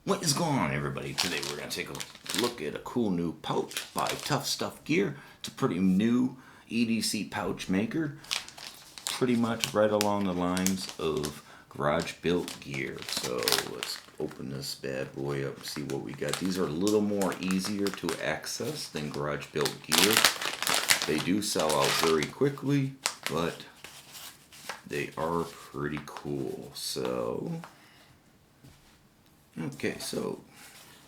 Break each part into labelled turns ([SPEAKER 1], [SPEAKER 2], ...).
[SPEAKER 1] What is going on, everybody? Today we're going to take a look at a cool new pouch by Tough Stuff Gear. It's a pretty new EDC pouch maker, pretty much right along the lines of garage built gear. So let's open this bad boy up and see what we got. These are a little more easier to access than garage built gear. They do sell out very quickly, but they are pretty cool. So okay, so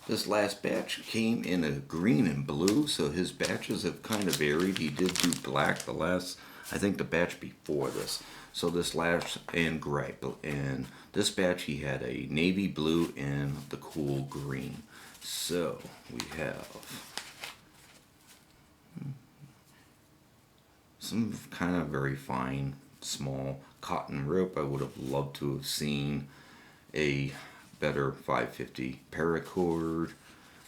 [SPEAKER 1] this last batch came in a green and blue, so his batches have kind of varied. He did do black I think the batch before this. So this last, and gray, and this batch he had a navy blue and the cool green. So we have some kind of very fine, small cotton rope. I would have loved to have seen a better 550 paracord.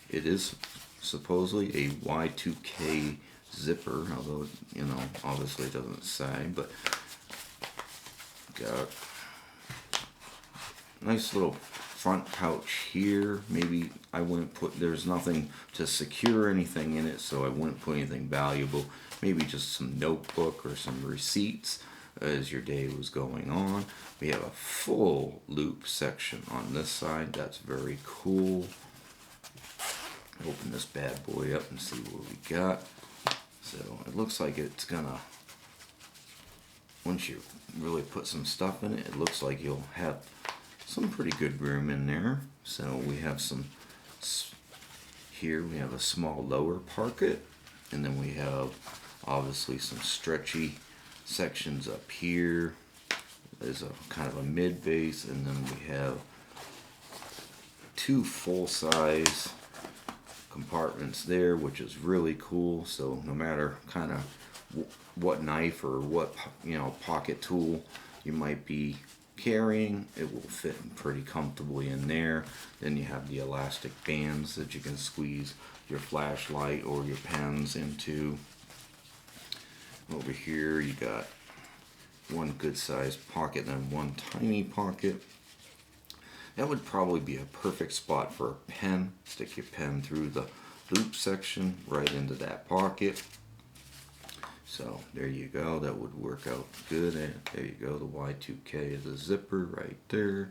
[SPEAKER 1] It is supposedly a Y2K zipper, although, you know, obviously it doesn't say, but got a nice little front pouch here. Maybe I wouldn't put, there's nothing to secure anything in it, so I wouldn't put anything valuable. Maybe just some notebook or some receipts as your day was going on. We have a full loop section on this side. That's very cool. Open this bad boy up and see what we got. So it looks like it's gonna, once you really put some stuff in it, it looks like you'll have some pretty good room in there. So we have some, here we have a small lower pocket, and then we have obviously some stretchy sections up here. There's a kind of a mid base, and then we have two full-size compartments there, which is really cool. So no matter kind of what knife or what, you know, pocket tool you might be carrying, it will fit pretty comfortably in there. Then you have the elastic bands that you can squeeze your flashlight or your pens into. Over here you got one good sized pocket and one tiny pocket. That would probably be a perfect spot for a pen. Stick your pen through the loop section right into that pocket. So there you go, that would work out good. And there you go, the Y2K is a zipper right there.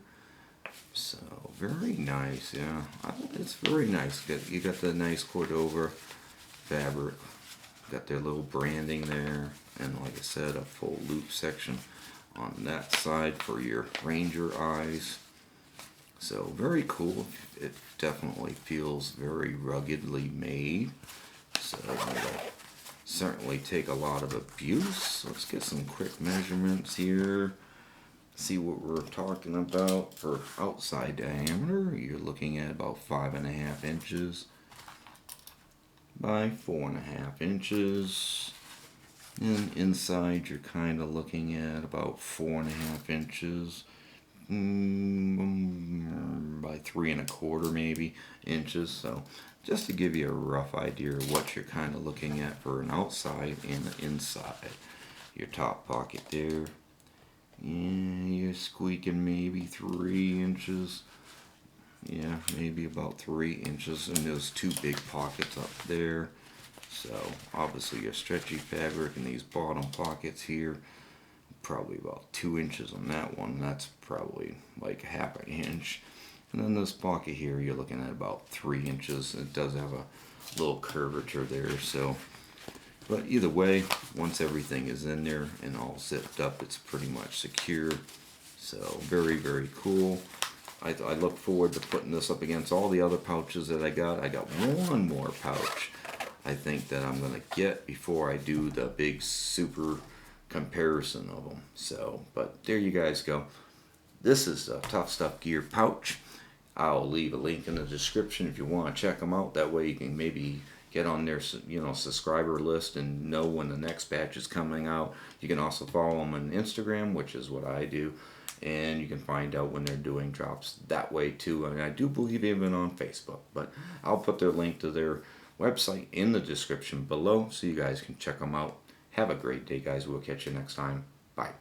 [SPEAKER 1] So very nice, yeah. It's very nice. You got the nice Cordura fabric. Got their little branding there, and like I said, a full loop section on that side for your ranger eyes. So very cool. It definitely feels very ruggedly made. So it'll certainly take a lot of abuse. Let's get some quick measurements here. See what we're talking about for outside diameter. You're looking at about 5.5 inches by 4.5 inches, and inside you're kind of looking at about 4.5 inches by 3.25 maybe inches. So just to give you a rough idea of what you're kind of looking at for an outside and an inside. Your top pocket there, yeah, you're squeaking maybe 3 inches. Yeah, maybe about 3 inches, and those two big pockets up there. So obviously your stretchy fabric and these bottom pockets here, probably about 2 inches on that one. That's probably like 1/2 inch. And then this pocket here, you're looking at about 3 inches. It does have a little curvature there. So, but either way, once everything is in there and all zipped up, it's pretty much secure. So very, very cool. I look forward to putting this up against all the other pouches that I got. I got one more pouch I think that I'm going to get before I do the big super comparison of them. So, but there you guys go. This is a Tough Stuff Gear pouch. I'll leave a link in the description if you want to check them out. That way you can maybe get on their, you know, subscriber list and know when the next batch is coming out. You can also follow them on Instagram, which is what I do. And you can find out when they're doing drops that way too. And I do believe even on Facebook, but I'll put their link to their website in the description below so you guys can check them out. Have a great day, guys. We'll catch you next time. Bye.